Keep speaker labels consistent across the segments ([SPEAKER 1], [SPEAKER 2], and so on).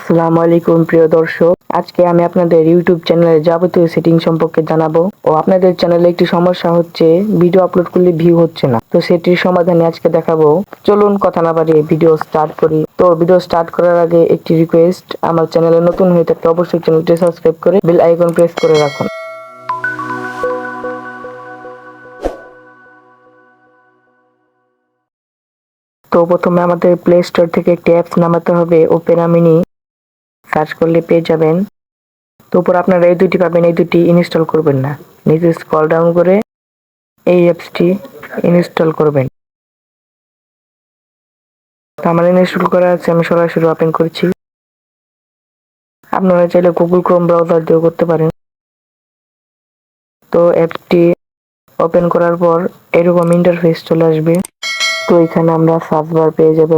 [SPEAKER 1] আসসালামু আলাইকুম প্রিয় দর্শক, আজকে আমি আপনাদের ইউটিউব চ্যানেলের যাবতীয় সেটিং সম্পর্কে জানাবো। ও আপনাদের চ্যানেলে একটি সমস্যা হচ্ছে, ভিডিও আপলোড করলে ভিউ হচ্ছে না। তো সেটির সমাধানে আজকে দেখাবো। চলুন কথা না বাড়িয়ে ভিডিও স্টার্ট করি। তো ভিডিও স্টার্ট করার আগে একটি রিকোয়েস্ট, আমার চ্যানেলে নতুন হয়ে থাকলে অবশ্যই চ্যানেলটি সাবস্ক্রাইব করে বেল আইকন প্রেস করে রাখুন। তো প্রথমে আমাদের প্লে স্টোর থেকে একটি অ্যাপস নামাতে হবে, ওপেরা মিনি। সার্চ করলে পেয়ে যাবেন। তো উপর আপনারা এই দুটি পাবেন, এই দুটি ইনস্টল করবেন না, নিচে স্ক্রল ডাউন করে এই অ্যাপসটি ইনস্টল করবেন। তো আমার ইনস্টল করা আছে, আমি সরাসরি ওপেন করছি। আপনারা চাইলে গুগল ক্রোম ব্রাউজার দিয়েও করতে পারেন। তো অ্যাপটি ওপেন করার পর এরকম ইন্টারফেস চলে আসবে। তো এখানে আমরা সার্চ বার পেয়ে যাবো।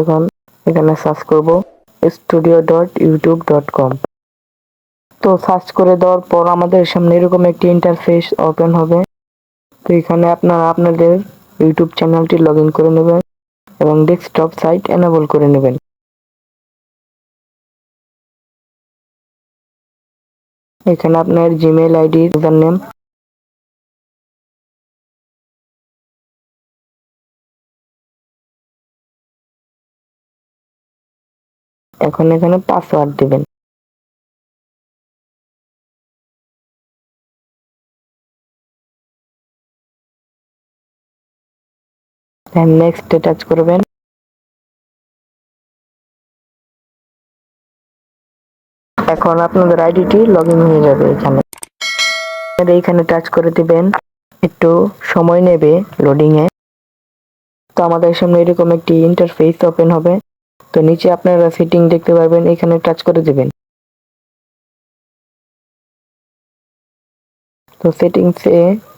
[SPEAKER 1] এখানে সার্চ করব studio.youtube.com। তো সার্চ করে দেওয়ার পর আমাদের সামনে এরকম একটি ইন্টারফেস ওপেন হবে। তো এখানে আপনারা আপনাদের ইউটিউব চ্যানেলটি লগ ইন করে নেবেন এবং ডেস্কটপ সাইট এনেবল করে নেবেন। এখানে আপনার জিমেইল আইডি, ইউজার নেম, এখন এখানে পাসওয়ার্ড দিবেন। দেন নেক্সট টাচ করবেন। এখন আপনাদের আইডিটি লগ ইন হয়ে যাবে। এখানে টাচ করে দিবেন, একটু সময় নেবে লোডিং এ। তো আমাদের সামনে এরকম একটি ইন্টারফেস ওপেন হবে। তো নিচে আপনারা সেটিং দেখতে পারবেন, এখানে টাচ করে দিবেন। তো সেটিংসে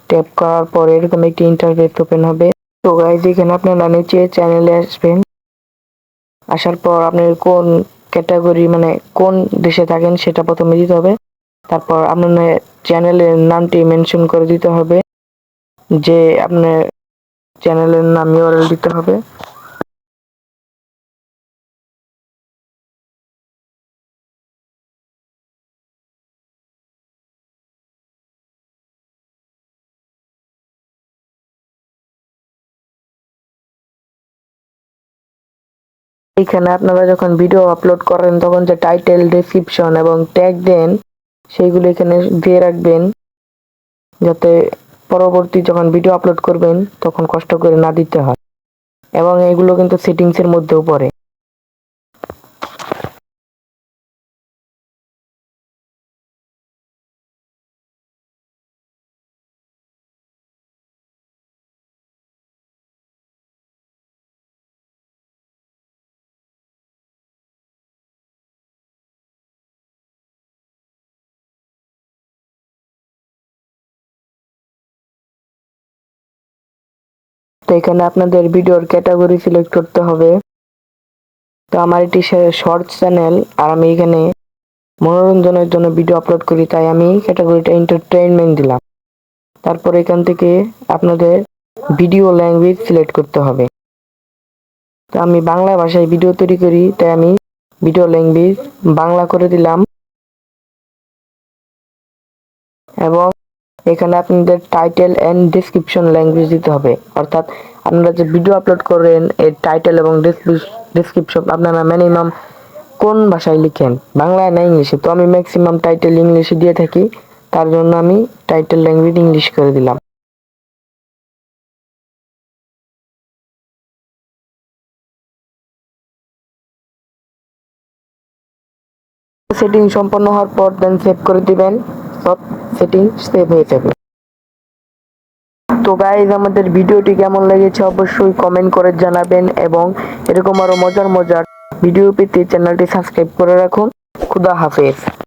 [SPEAKER 1] ট্যাপ করার পর এরকম একটি ইন্টারফেস ওপেন হবে। তো গাইজ এখানে আপনারা নিচে চ্যানেলে আসবেন। আসার পর আপনার কোন ক্যাটাগরি, মানে কোন দেশে থাকেন সেটা প্রথমে দিতে হবে। তারপর আপনার চ্যানেলের নামটি মেনশন করে দিতে হবে, যে আপনার চ্যানেলের নাম ইউআরএল দিতে হবে। এখানে আপনারা যখন ভিডিও আপলোড করেন তখন যে টাইটেল, ডেসক্রিপশন এবং ট্যাগ দেন সেইগুলো এখানে দিয়ে রাখবেন, যাতে পরবর্তী যখন ভিডিও আপলোড করবেন তখন কষ্ট করে না দিতে হয়। এবং এগুলো কিন্তু সেটিংস এর মধ্যেও পড়ে। তো এখানে আপনাদের ভিডিওর ক্যাটাগরি সিলেক্ট করতে হবে। তো আমার এটি শর্টস চ্যানেল, আর আমি এখানে মনোরঞ্জনের জন্য ভিডিও আপলোড করি, তাই আমি ক্যাটাগরিটা এন্টারটেইনমেন্ট দিলাম। তারপর এখান থেকে আপনাদের ভিডিও ল্যাঙ্গুয়েজ সিলেক্ট করতে হবে। তো আমি বাংলা ভাষায় ভিডিও তৈরি করি, তাই আমি ভিডিও ল্যাঙ্গুয়েজ বাংলা করে দিলাম। এবং এখানে আপনাদের টাইটেল এন্ড ডেসক্রিপশন ল্যাঙ্গুয়েজ দিতে হবে, অর্থাৎ আপনারা যে ভিডিও আপলোড করেন এর টাইটেল এবং ডেসক্রিপশন আপনারা মিনিমাম কোন ভাষায় লিখেন, বাংলায় না ইংলিশে। তো আমি ম্যাক্সিমাম টাইটেল ইংলিশে দিয়ে থাকি, তার জন্য আমি টাইটেল ল্যাঙ্গুয়েজ ইংলিশ করে দিলাম। সেটিং সম্পন্ন হওয়ার পর দেন সেভ করে দিবেন, সব সেটিং সেভ হয়ে যাবে। তো গাইজ আমাদের ভিডিওটি কেমন লেগেছে অবশ্যই কমেন্ট করে জানাবেন, এবং এরকম আরো মজার মজার ভিডিও পেতে চ্যানেলটি সাবস্ক্রাইব করে রাখুন। খুদা হাফেজ।